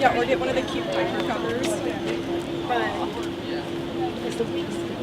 Yeah, or get one of the cute biker covers. But as the weeks go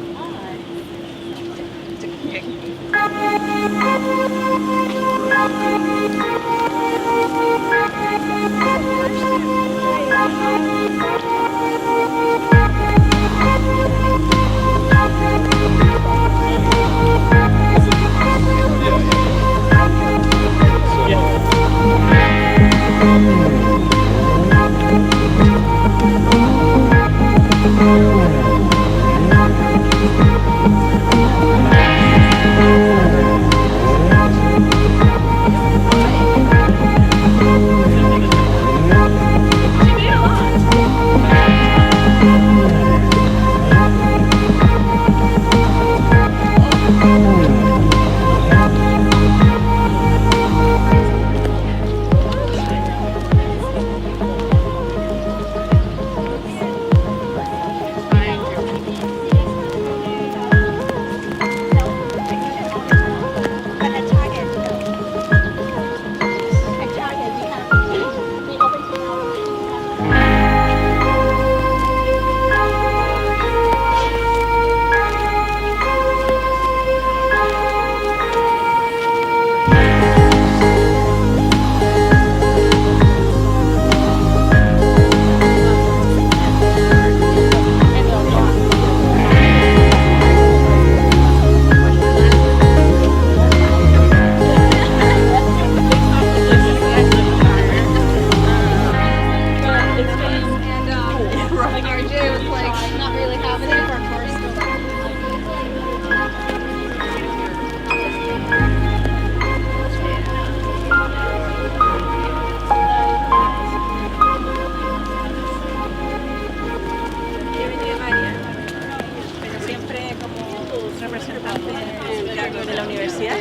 de la universidad.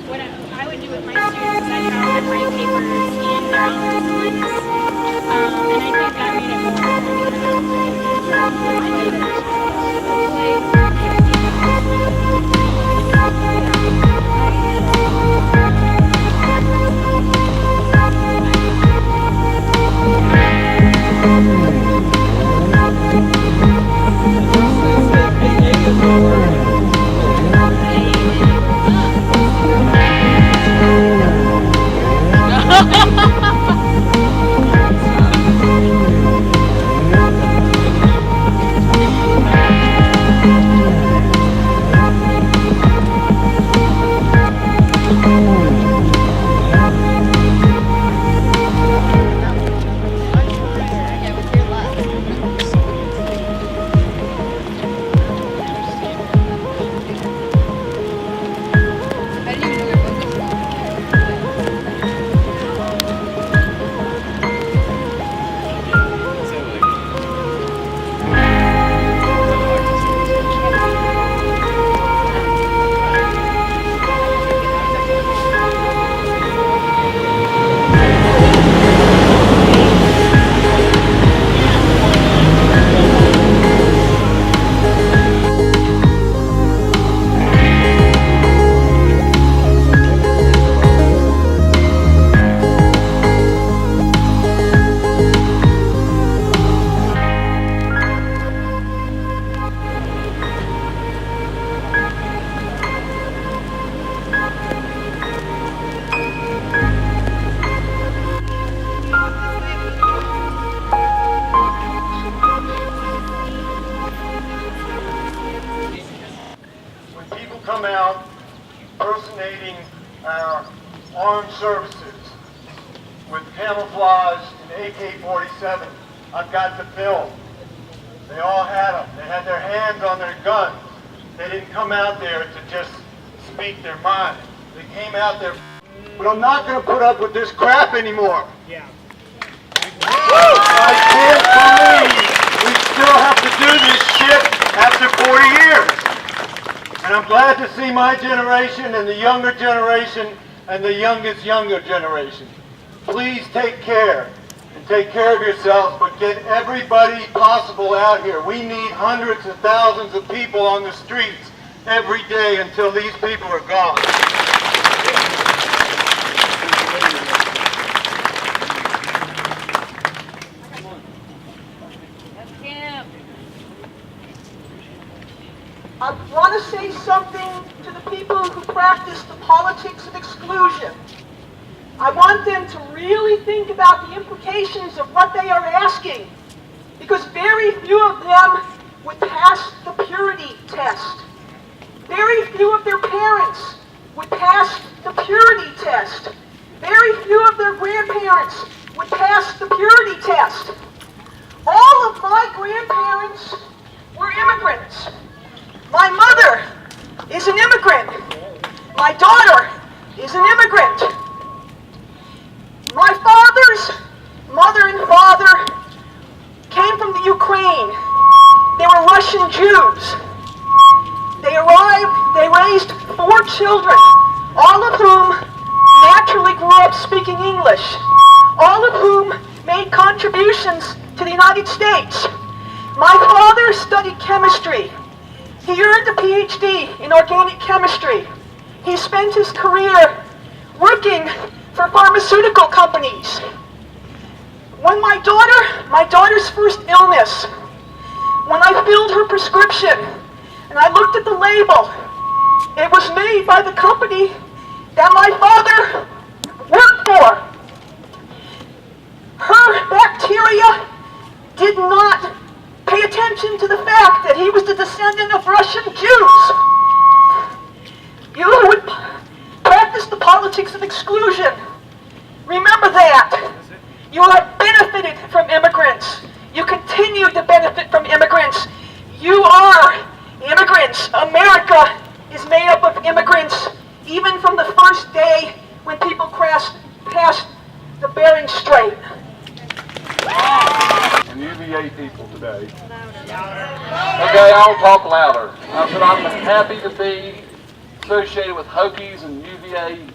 What I would do with my students is I'd have them write papers in their own disciplines, and I think that made come out impersonating our armed services with camouflage and AK-47. I've got the film. They all had them. They had their hands on their guns. They didn't come out there to just speak their mind. They came out there. But I'm not going to put up with this crap anymore. Yeah. I can't believe we still have to do this shit after 40 years. And I'm glad to see my generation and the younger generation and the youngest younger generation. Please take care and take care of yourselves, but get everybody possible out here. We need hundreds of thousands of people on the streets every day until these people are gone. I want to say something to the people who practice the politics of exclusion. I want them to really think about the implications of what they are asking, because very few of them would pass the purity test. Very few of their parents would pass the purity test. Very few of their grandparents would pass the purity test. All of my grandparents were immigrants. My mother is an immigrant. My daughter is an immigrant. My father's mother and father came from the Ukraine. They were Russian Jews. They arrived, they raised 4 children, all of whom naturally grew up speaking English, all of whom made contributions to the United States. My father studied chemistry. He earned a PhD in organic chemistry. He spent his career working for pharmaceutical companies. When my daughter's first illness, when I filled her prescription and I looked at the label, it was made by the company that my father worked for. Her bacteria did not pay attention to the fact that he was the descendant of Russian Jews. You who would practice the politics of exclusion, remember that. You have benefited from immigrants. You continue to benefit from immigrants. You are immigrants. America is made up of immigrants, even from the first day when people passed the Bering Strait. UVA people today? Okay, I'll talk louder. I said I'm happy to be associated with Hokies and UVA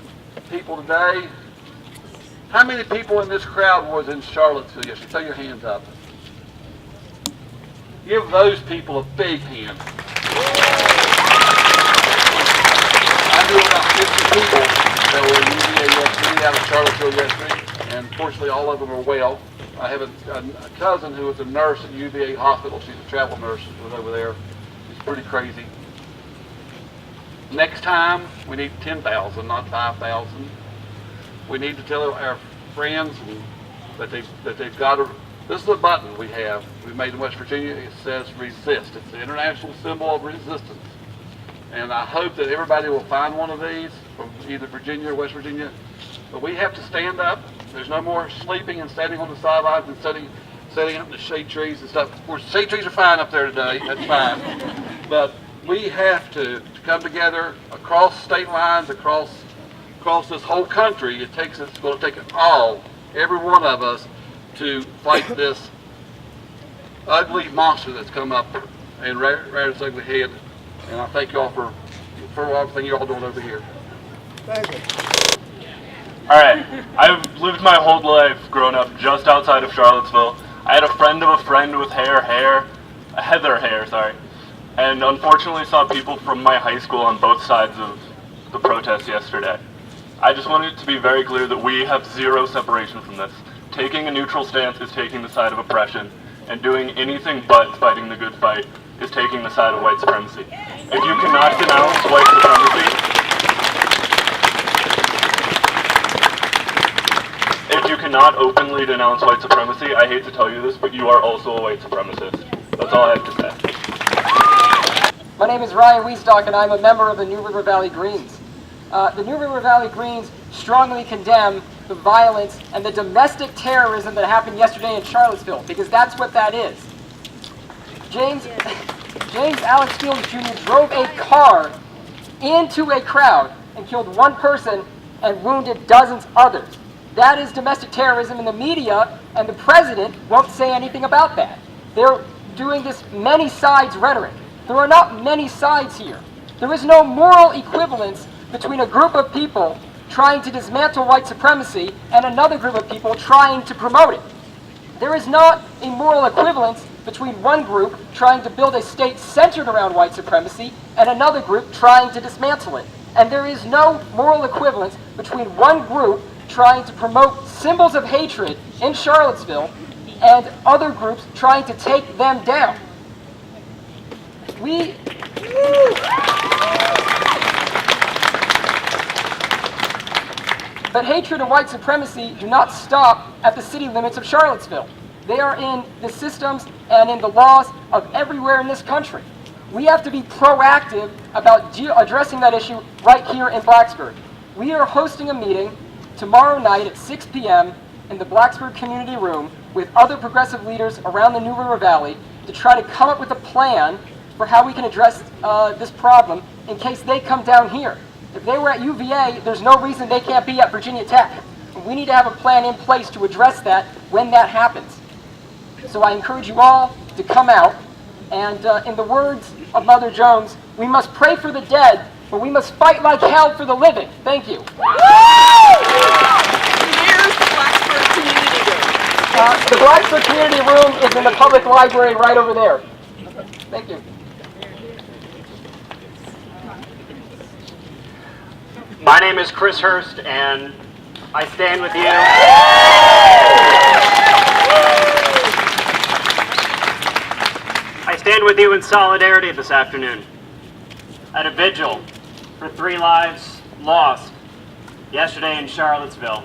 people today. How many people in this crowd was in Charlottesville yesterday? Throw your hands up. Give those people a big hand. I knew about 50 people that were in UVA yesterday, out of Charlottesville yesterday, and fortunately all of them are well. I have a cousin who was a nurse at UVA hospital. She's a travel nurse, was over there. It's pretty crazy. Next time, we need 10,000, not 5,000. We need to tell our friends that they've got to. This is a button we have. We made in West Virginia. It says resist. It's the international symbol of resistance. And I hope that everybody will find one of these from either Virginia or West Virginia. But we have to stand up. There's no more sleeping and standing on the sidelines and setting up in the shade trees and stuff. Of course, shade trees are fine up there today. That's fine. But we have to come together across state lines, across this whole country. It's going to take it all, every one of us, to fight this ugly monster that's come up and reared its ugly head. And I thank you all for everything you're all doing over here. Thank you. All right, I've lived my whole life growing up just outside of Charlottesville. I had a friend of a friend with heather hair, and unfortunately saw people from my high school on both sides of the protest yesterday. I just want it to be very clear that we have zero separation from this. Taking a neutral stance is taking the side of oppression, and doing anything but fighting the good fight is taking the side of white supremacy. If you cannot denounce white supremacy, if you cannot openly denounce white supremacy, I hate to tell you this, but you are also a white supremacist. That's all I have to say. My name is Ryan Wiestock, and I'm a member of the New River Valley Greens. The New River Valley Greens strongly condemn the violence and the domestic terrorism that happened yesterday in Charlottesville, because that's what that is. James Alex Fields Jr. drove a car into a crowd and killed one person and wounded dozens others. That is domestic terrorism, and the media and the president won't say anything about that. They're doing this many sides rhetoric. There are not many sides here. There is no moral equivalence between a group of people trying to dismantle white supremacy and another group of people trying to promote it. There is not a moral equivalence between one group trying to build a state centered around white supremacy and another group trying to dismantle it. And there is no moral equivalence between one group trying to promote symbols of hatred in Charlottesville and other groups trying to take them down. But hatred and white supremacy do not stop at the city limits of Charlottesville. They are in the systems and in the laws of everywhere in this country. We have to be proactive about addressing that issue right here in Blacksburg. We are hosting a meeting tomorrow night at 6 p.m. in the Blacksburg Community Room with other progressive leaders around the New River Valley to try to come up with a plan for how we can address this problem in case they come down here. If they were at UVA, there's no reason they can't be at Virginia Tech. We need to have a plan in place to address that when that happens. So I encourage you all to come out, and in the words of Mother Jones, we must pray for the dead, but we must fight like hell for the living. Thank you. Here's the Blacksburg Community Room. The Blacksburg Community Room is in the public library right over there. Thank you. My name is Chris Hurst, and I stand with you. I stand with you in solidarity this afternoon at a vigil for 3 lives lost yesterday in Charlottesville.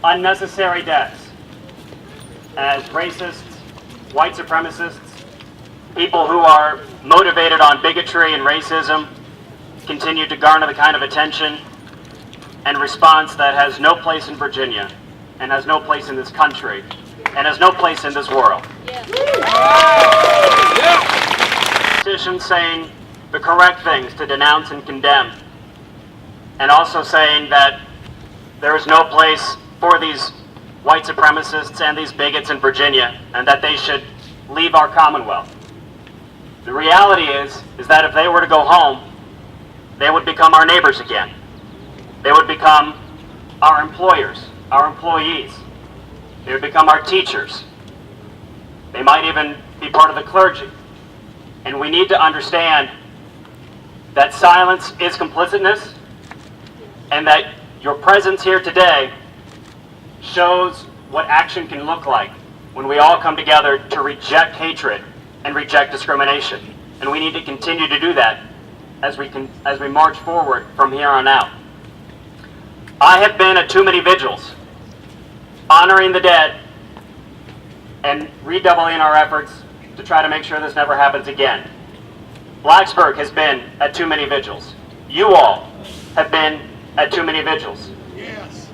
Unnecessary deaths as racists, white supremacists, people who are motivated on bigotry and racism continue to garner the kind of attention and response that has no place in Virginia, and has no place in this country, and has no place in this world. Politicians saying the correct things to denounce and condemn, and also saying that there is no place for these white supremacists and these bigots in Virginia, and that they should leave our Commonwealth. The reality is that if they were to go home, they would become our neighbors again. They would become our employers, our employees. They would become our teachers. They might even be part of the clergy. And we need to understand that silence is complicitness, and that your presence here today shows what action can look like when we all come together to reject hatred and reject discrimination. And we need to continue to do that as we march forward from here on out. I have been at too many vigils, honoring the dead and redoubling our efforts to try to make sure this never happens again. Blacksburg has been at too many vigils. You all have been at too many vigils. Yes.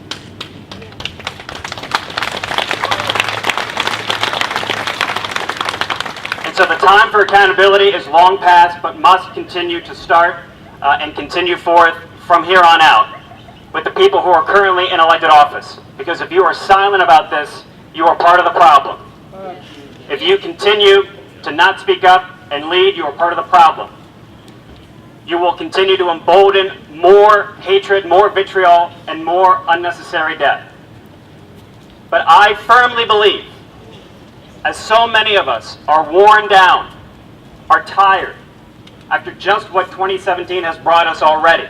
And so the time for accountability is long past, but must continue to start and continue forth from here on out with the people who are currently in elected office. Because if you are silent about this, you are part of the problem. If you continue to not speak up and lead, you are part of the problem. You will continue to embolden more hatred, more vitriol, and more unnecessary death. But I firmly believe, as so many of us are worn down, are tired, after just what 2017 has brought us already,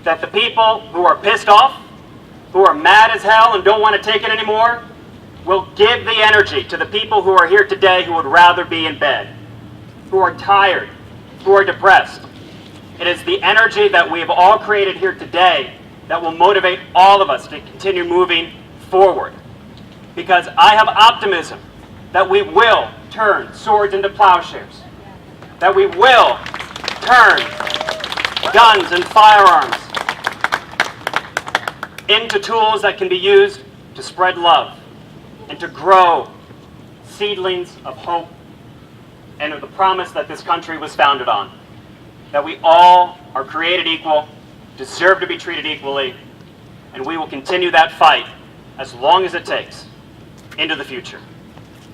that the people who are pissed off, who are mad as hell and don't want to take it anymore, will give the energy to the people who are here today who would rather be in bed, who are tired, who are depressed. It is the energy that we have all created here today that will motivate all of us to continue moving forward. Because I have optimism that we will turn swords into plowshares, that we will turn guns and firearms into tools that can be used to spread love and to grow seedlings of hope and of the promise that this country was founded on. That we all are created equal, deserve to be treated equally, and we will continue that fight as long as it takes into the future.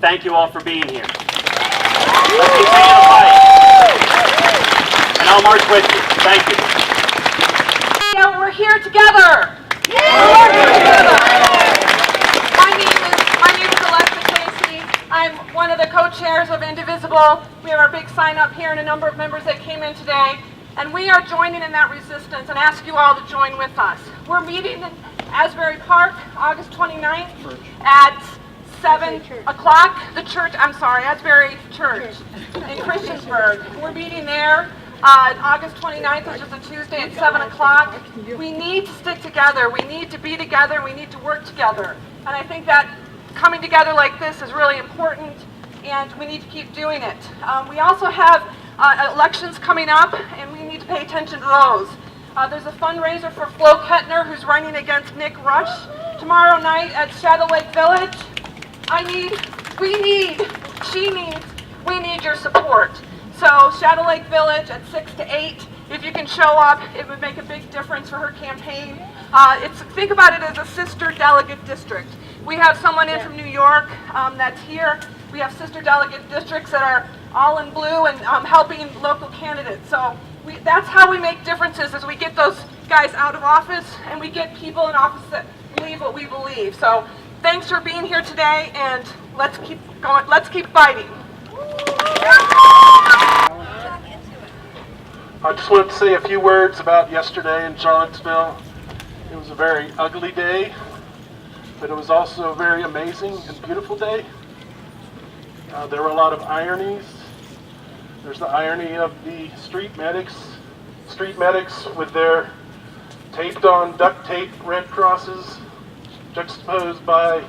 Thank you all for being here. Let's continue the fight. And I'll march with you. Thank you. Yeah, we're here together. We're here together. My name is Alexa Casey. I'm one of the co-chairs of Indivisible. We have our big sign up here and a number of members that came in today. And we are joining in that resistance and ask you all to join with us. We're meeting in Asbury Park, August 29th at 7 o'clock. Asbury Church in Christiansburg. We're meeting there on August 29th, which is a Tuesday at 7 o'clock. We need to stick together. We need to be together. We need to work together. And I think that coming together like this is really important, and we need to keep doing it. We also have elections coming up, and we need to pay attention to those. There's a fundraiser for Flo Kettner, who's running against Nick Rush, tomorrow night at Shadow Lake Village. We need your support. So Shadow Lake Village at 6 to 8, if you can show up, it would make a big difference for her campaign. Think about it as a sister delegate district. We have someone in from New York that's here. We have sister delegate districts that are all in blue and helping local candidates. So that's how we make differences, is we get those guys out of office and we get people in office that believe what we believe. So thanks for being here today, and let's keep going. Let's keep fighting. I just wanted to say a few words about yesterday in Charlottesville. It was a very ugly day, but it was also a very amazing and beautiful day. There were a lot of ironies. There's the irony of the street medics with their taped on duct tape red crosses juxtaposed by,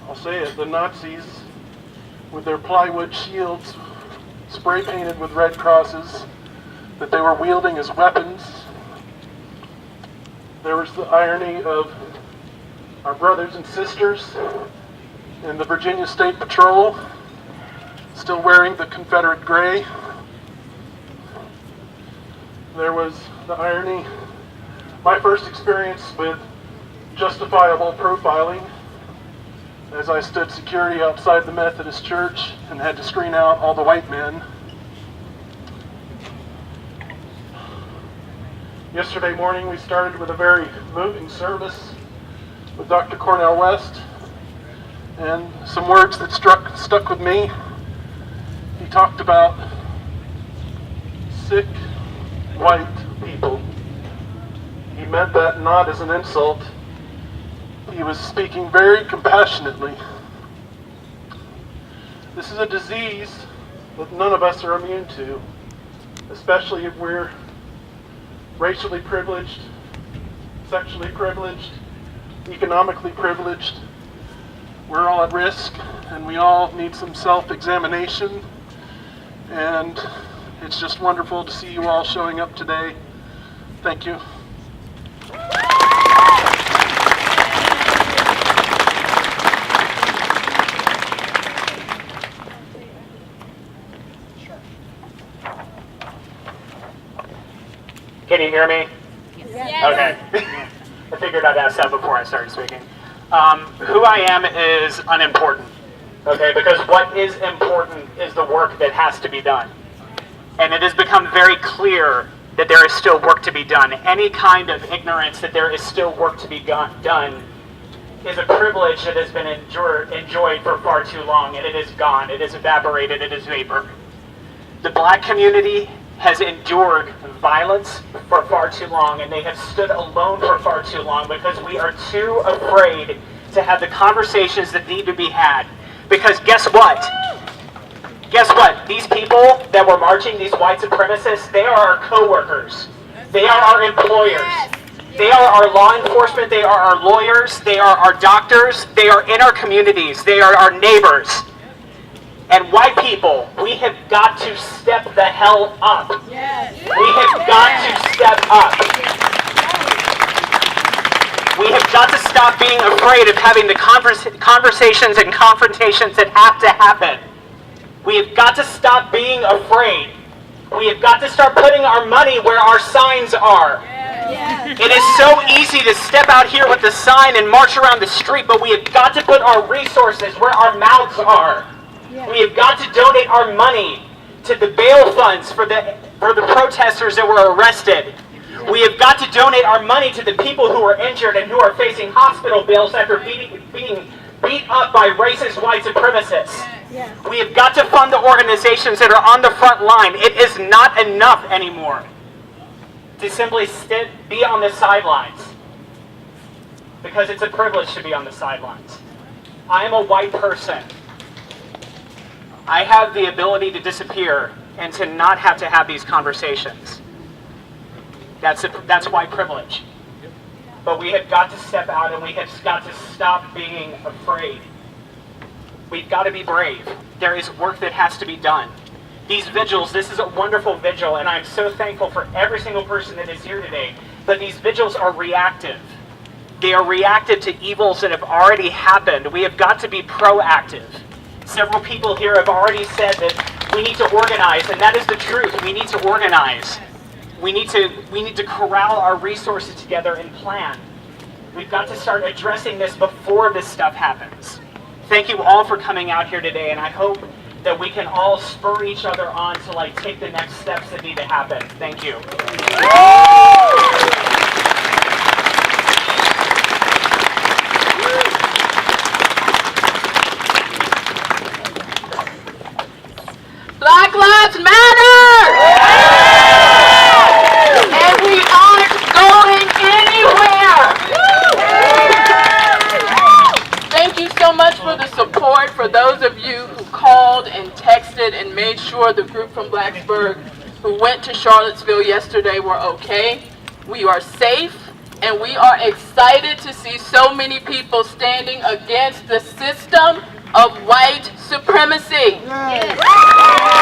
I'll say it, the Nazis with their plywood shields spray painted with red crosses that they were wielding as weapons. There was the irony of our brothers and sisters in the Virginia State Patrol still wearing the Confederate gray. There was the irony, my first experience with justifiable profiling as I stood security outside the Methodist church and had to screen out all the white men. Yesterday morning we started with a very moving service with Dr. Cornell West, and some words that stuck with me. He talked about sick white people. He meant that not as an insult. He was speaking very compassionately. This is a disease that none of us are immune to, especially if we're racially privileged, sexually privileged, economically privileged. We're all at risk, and we all need some self-examination. And it's just wonderful to see you all showing up today. Thank you. Can you hear me? Yes. Okay. I figured I'd ask that before I started speaking. Who I am is unimportant, okay? Because what is important is the work that has to be done. And it has become very clear that there is still work to be done. Any kind of ignorance that there is still work to be done is a privilege that has been enjoyed for far too long, and it is gone. It is evaporated. It is vapor. The black community has endured violence for far too long, and they have stood alone for far too long because we are too afraid to have the conversations that need to be had. Because guess what? Guess what? These people that were marching, these white supremacists, they are our co-workers. They are our employers. They are our law enforcement. They are our lawyers. They are our doctors. They are in our communities. They are our neighbors. And white people, we have got to step the hell up. Yes. We have got to step up. We have got to stop being afraid of having the conversations and confrontations that have to happen. We have got to stop being afraid. We have got to start putting our money where our signs are. Yes. It is so easy to step out here with the sign and march around the street, but we have got to put our resources where our mouths are. We have got to donate our money to the bail funds for the protesters that were arrested. We have got to donate our money to the people who are injured and who are facing hospital bills after being beat up by racist white supremacists. We have got to fund the organizations that are on the front line. It is not enough anymore to simply be on the sidelines, because it's a privilege to be on the sidelines. I am a white person. I have the ability to disappear and to not have to have these conversations. That's white privilege. But we have got to step out, and we have got to stop being afraid. We've got to be brave. There is work that has to be done. These vigils, this is a wonderful vigil, and I'm so thankful for every single person that is here today. But these vigils are reactive. They are reactive to evils that have already happened. We have got to be proactive. Several people here have already said that we need to organize, and that is the truth. We need to organize. We need to corral our resources together and plan. We've got to start addressing this before this stuff happens. Thank you all for coming out here today, and I hope that we can all spur each other on to take the next steps that need to happen. Thank you. Black Lives Matter! And we aren't going anywhere! Thank you so much for the support, for those of you who called and texted and made sure the group from Blacksburg who went to Charlottesville yesterday were okay. We are safe, and we are excited to see so many people standing against the system of white supremacy. Yes.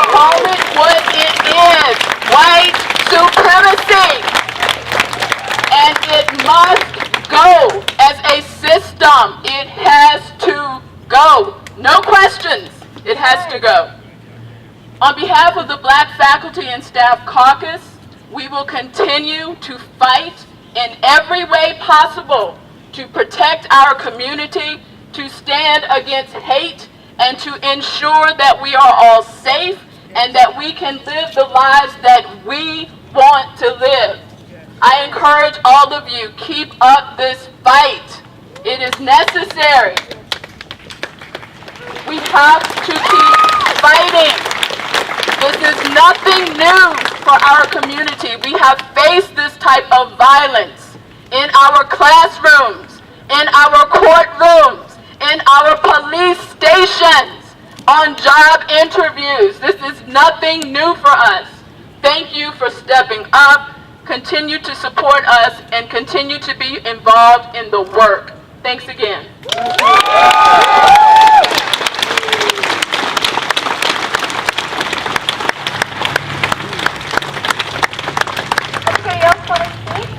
Call it what it is, white supremacy. And it must go as a system. It has to go. No questions. It has to go. On behalf of the Black Faculty and Staff Caucus, we will continue to fight in every way possible to protect our community, to stand against hate, and to ensure that we are all safe and that we can live the lives that we want to live. I encourage all of you, keep up this fight. It is necessary. We have to keep fighting. This is nothing new for our community. We have faced this type of violence in our classrooms, in our courtrooms, in our police stations, on job interviews. This is nothing new for us. Thank you for stepping up. Continue to support us and continue to be involved in the work. Thanks again. Anybody else want to speak?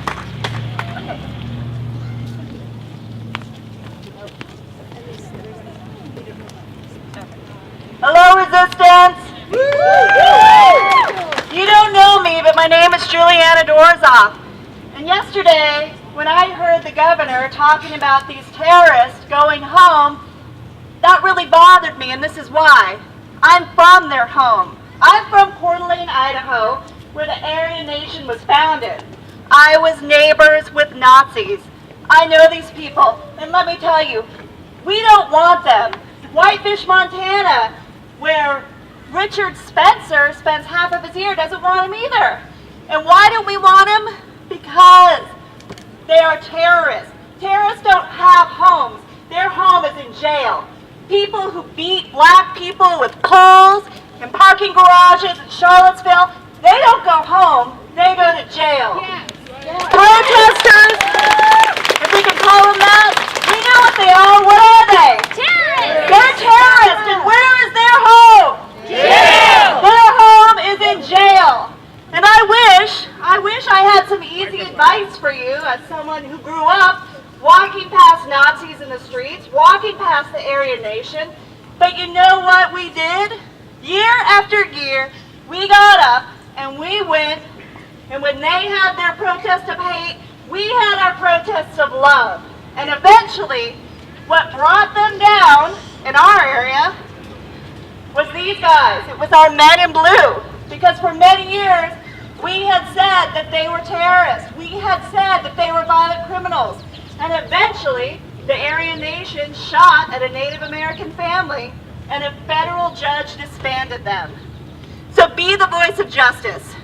Hello, Resistance! You don't know me, but my name is Juliana Dorzoff. And yesterday, when I heard the governor talking about these terrorists going home, that really bothered me, and this is why. I'm from their home. I'm from Coeur d'Alene, Idaho, where the Aryan Nation was founded. I was neighbors with Nazis. I know these people, and let me tell you, we don't want them. Whitefish, Montana, where Richard Spencer spends half of his year, doesn't want them either. And why don't we want them? Because they are terrorists. Terrorists don't have homes. Their home is in jail. People who beat black people with poles in parking garages in Charlottesville, they don't go home, they go to jail. Protesters, if we can call them that, we know what they are. What are they? Terrorists! They're terrorists, and where is their home? Jail! Their home is in jail. And I wish I had some easy advice for you as someone who grew up walking past Nazis in the streets, walking past the Aryan Nation. But you know what we did? Year after year, we got up and we went, and when they had their protest of hate, we had our protests of love. And eventually, what brought them down in our area was these guys. It was our men in blue. Because for many years, we had said that they were terrorists. We had said that they were violent criminals. And eventually, the Aryan Nation shot at a Native American family, and a federal judge disbanded them. So be the voice of justice.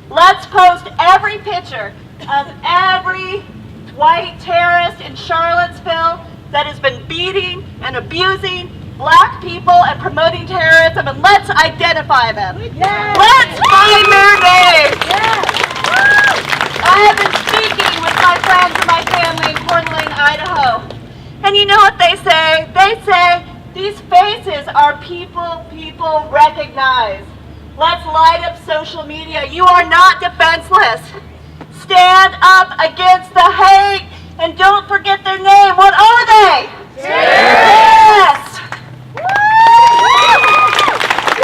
Let's post every picture of every white terrorist in Charlottesville that has been beating and abusing black people and promoting terrorism, and let's identify them. Yes. Let's find their names. Yes. I have been speaking with my friends and my family in Coeur d'Alene, Idaho. And you know what they say? They say, these faces are people recognize. Let's light up social media. You are not defenseless. Stand up against the hate, and don't forget their name. What are they? Yes!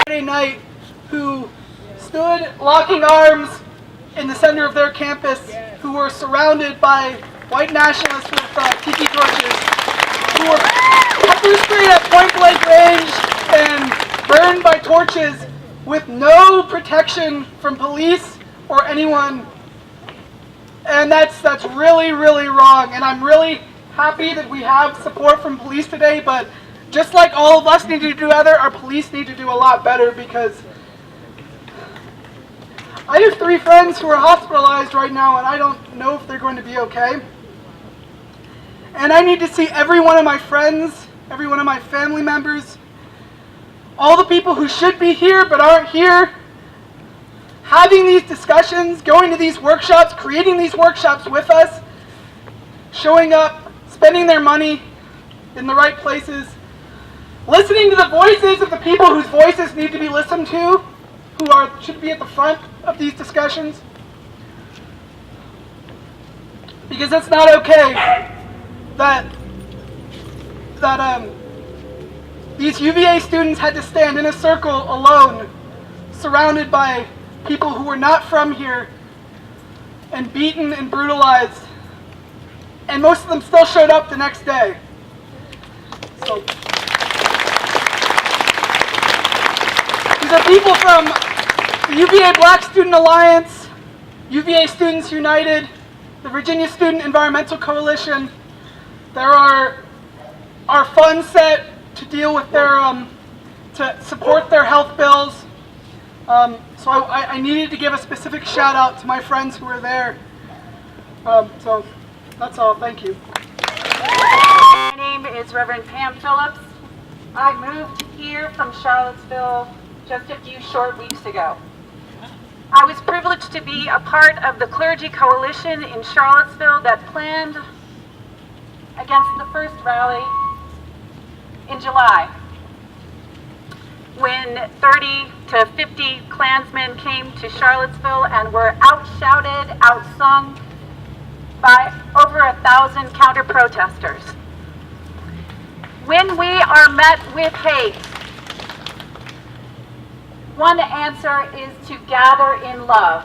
Friday night, who stood locking arms in the center of their campus, who were surrounded by white nationalists with tiki torches, who were pepper sprayed at point-blank range and burned by torches with no protection from police or anyone. And that's really, really wrong. And I'm really happy that we have support from police today, but just like all of us need to do together, our police need to do a lot better, because I have 3 friends who are hospitalized right now, and I don't know if they're going to be okay. And I need to see every one of my friends, every one of my family members, all the people who should be here but aren't here, having these discussions, going to these workshops, creating these workshops with us, showing up, spending their money in the right places, listening to the voices of the people whose voices need to be listened to, who should be at the front of these discussions. Because it's not okay that these UVA students had to stand in a circle alone, surrounded by people who were not from here, and beaten and brutalized. and most of them still showed up the next day. So, these are people from the UVA Black Student Alliance, UVA Students United, the Virginia Student Environmental Coalition. There are funds set to deal with their, to support their health bills. So I needed to give a specific shout out to my friends who were there. So that's all, thank you. My name is Reverend Pam Phillips. I moved here from Charlottesville just a few short weeks ago. I was privileged to be a part of the clergy coalition in Charlottesville that planned against the first rally in July, when 30 to 50 Klansmen came to Charlottesville and were outshouted, outsung by over 1,000 counter-protesters. When we are met with hate, one answer is to gather in love.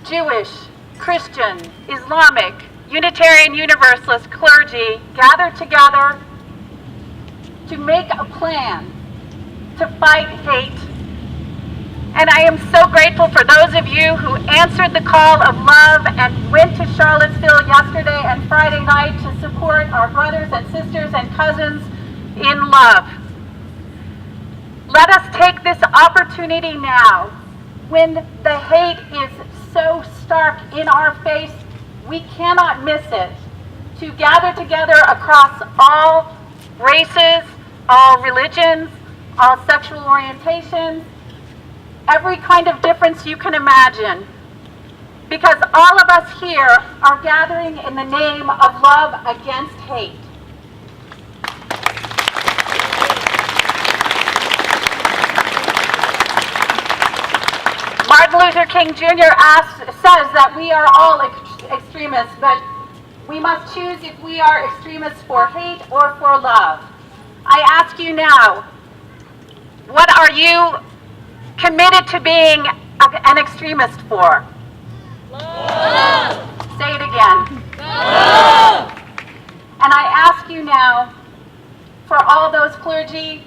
Jewish, Christian, Islamic, Unitarian Universalist clergy gather together to make a plan to fight hate. And I am so grateful for those of you who answered the call of love and went to Charlottesville yesterday and Friday night to support our brothers and sisters and cousins in love. Let us take this opportunity now, when the hate is so stark in our face, we cannot miss it, to gather together across all races, all religions, all sexual orientations, every kind of difference you can imagine. Because all of us here are gathering in the name of love against hate. Martin Luther King Jr. says that we are all extremists, but we must choose if we are extremists for hate or for love. I ask you now, what are you committed to being an extremist for? Love. Say it again. Love. And I ask you now, for all those clergy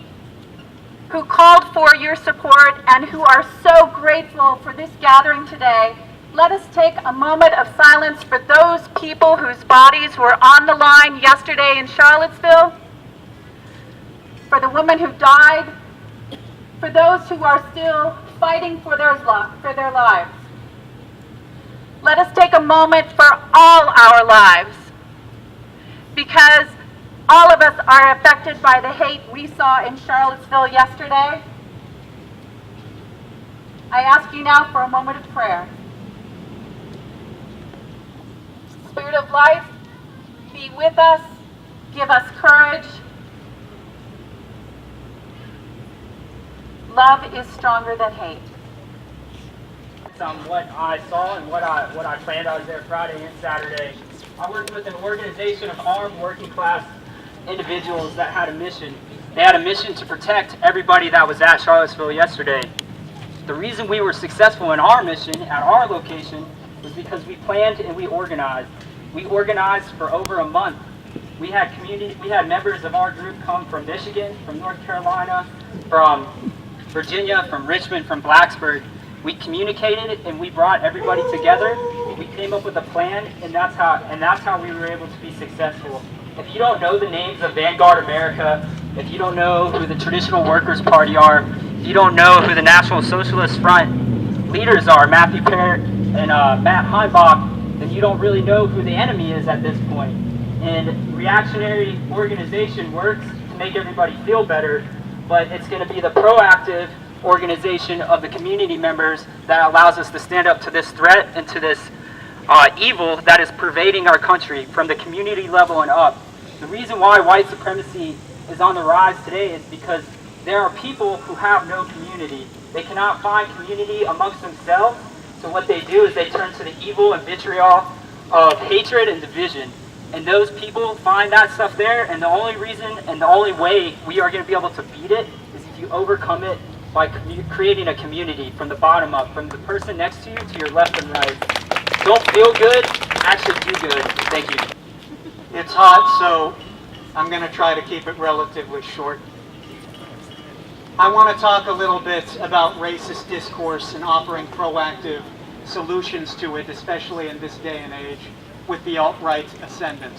who called for your support and who are so grateful for this gathering today, let us take a moment of silence for those people whose bodies were on the line yesterday in Charlottesville, for the woman who died, for those who are still fighting for their lives. Let us take a moment for all our lives, because all of us are affected by the hate we saw in Charlottesville yesterday. I ask you now for a moment of prayer. Spirit of life, be with us, give us courage. Love is stronger than hate. What I saw and what I planned. I was there Friday and Saturday. I worked with an organization of armed working class individuals that had a mission. They had a mission to protect everybody that was at Charlottesville yesterday. The reason we were successful in our mission at our location was because we planned and we organized. We organized for over a month. We had members of our group come from Michigan, from North Carolina, from Virginia, from Richmond, from Blacksburg. We communicated and we brought everybody together. We came up with a plan, and that's how we were able to be successful. If you don't know the names of Vanguard America, if you don't know who the Traditional Workers Party are, if you don't know who the National Socialist Front leaders are, Matthew Parrott and Matt Heimbach, then you don't really know who the enemy is at this point. And reactionary organization works to make everybody feel better, but it's going to be the proactive organization of the community members that allows us to stand up to this threat and to this evil that is pervading our country from the community level and up. The reason why white supremacy is on the rise today is because there are people who have no community. They cannot find community amongst themselves, so what they do is they turn to the evil and vitriol of hatred and division. And those people find that stuff there, and the only reason and the only way we are going to be able to beat it is if you overcome it by creating a community from the bottom up, from the person next to you to your left and right. Don't feel good, actually do good. Thank you. It's hot, so I'm going to try to keep it relatively short. I want to talk a little bit about racist discourse and offering proactive solutions to it, especially in this day and age with the alt-right ascendant.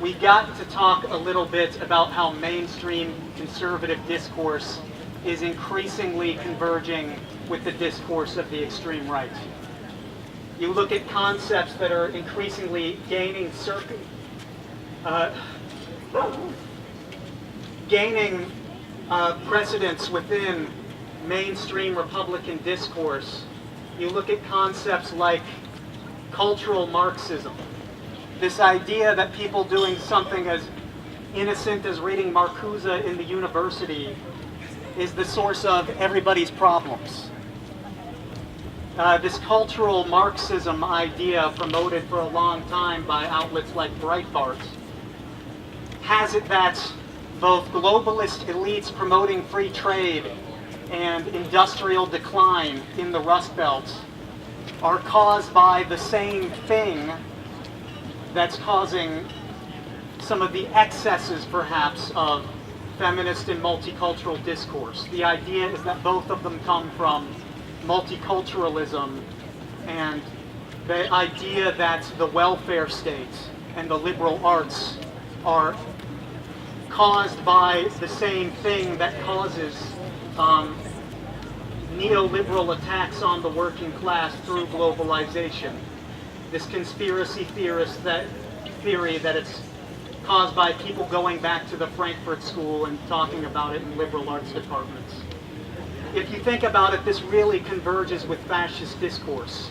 We got to talk a little bit about how mainstream conservative discourse is increasingly converging with the discourse of the extreme right. You look at concepts that are increasingly gaining precedence within mainstream Republican discourse. You look at concepts like cultural Marxism, this idea that people doing something as innocent as reading Marcuse in the university is the source of everybody's problems. This cultural Marxism idea, promoted for a long time by outlets like Breitbart, has it that both globalist elites promoting free trade and industrial decline in the Rust Belt are caused by the same thing that's causing some of the excesses, perhaps, of feminist and multicultural discourse. The idea is that both of them come from multiculturalism and the idea that the welfare state and the liberal arts are caused by the same thing that causes neoliberal attacks on the working class through globalization. This conspiracy theorist theory that it's caused by people going back to the Frankfurt School and talking about it in liberal arts departments. If you think about it, this really converges with fascist discourse.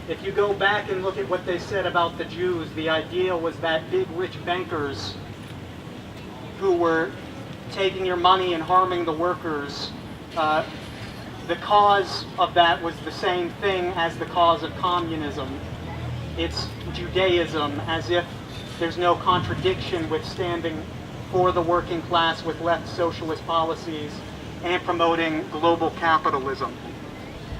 If you go back and look at what they said about the Jews, the idea was that big rich bankers who were taking your money and harming the workers, the cause of that was the same thing as the cause of communism. It's Judaism, as if there's no contradiction with standing for the working class with left socialist policies and promoting global capitalism.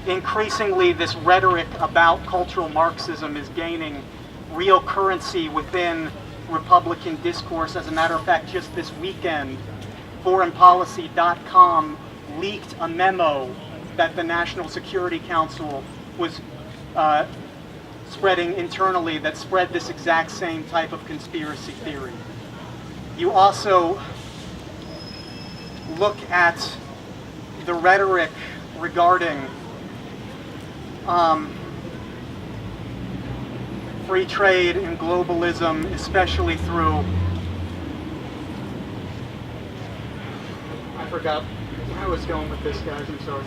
Increasingly, this rhetoric about cultural Marxism is gaining real currency within Republican discourse. As a matter of fact, just this weekend, foreignpolicy.com leaked a memo that the National Security Council was spreading internally that spread this exact same type of conspiracy theory. You also look at the rhetoric regarding free trade and globalism, especially through, I forgot where I was going with this, guys, I'm sorry.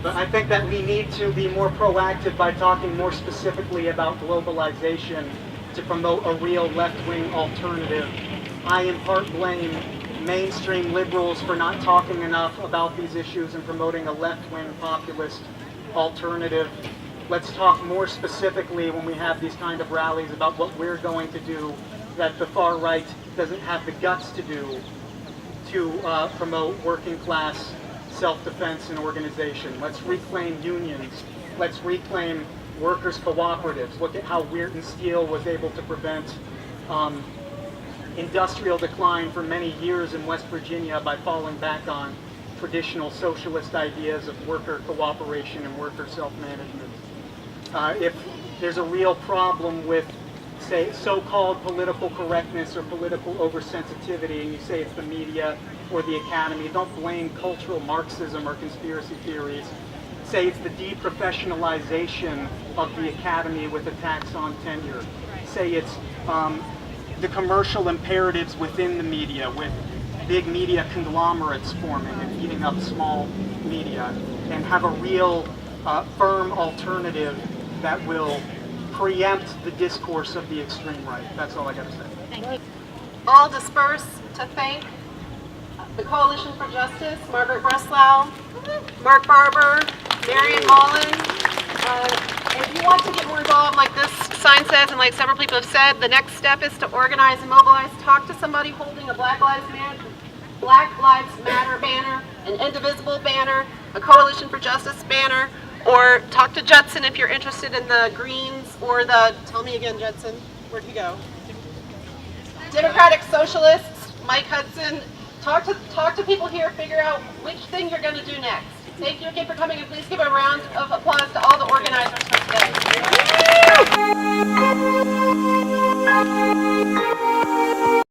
But I think that we need to be more proactive by talking more specifically about globalization to promote a real left-wing alternative. I in part blame mainstream liberals for not talking enough about these issues and promoting a left-wing populist alternative. Let's talk more specifically when we have these kind of rallies about what we're going to do that the far right doesn't have the guts to do to promote working class self-defense and organization. Let's reclaim unions. Let's reclaim workers' cooperatives. Look at how Weirton Steel was able to prevent industrial decline for many years in West Virginia by falling back on traditional socialist ideas of worker cooperation and worker self-management. If there's a real problem with, say, so-called political correctness or political oversensitivity, and you say it's the media or the academy, don't blame cultural Marxism or conspiracy theories. Say it's the deprofessionalization of the academy with attacks on tenure. Say it's the commercial imperatives within the media with big media conglomerates forming and eating up small media, and have a real firm alternative that will preempt the discourse of the extreme right. That's all I got to say. Thank you. All disperse to thank the Coalition for Justice, Margaret Breslau, Mark Barber, Marion Mullen. If you want to get more involved, like this sign says, and like several people have said, the next step is to organize and mobilize. Talk to somebody holding a Black Lives Matter banner, an Indivisible banner, a Coalition for Justice banner, or talk to Judson if you're interested in the Greens or the, tell me again, Judson, where'd he go? Democratic Socialists, Mike Hudson. Talk to people here, figure out which thing you're going to do next. Thank you again for coming, and please give a round of applause.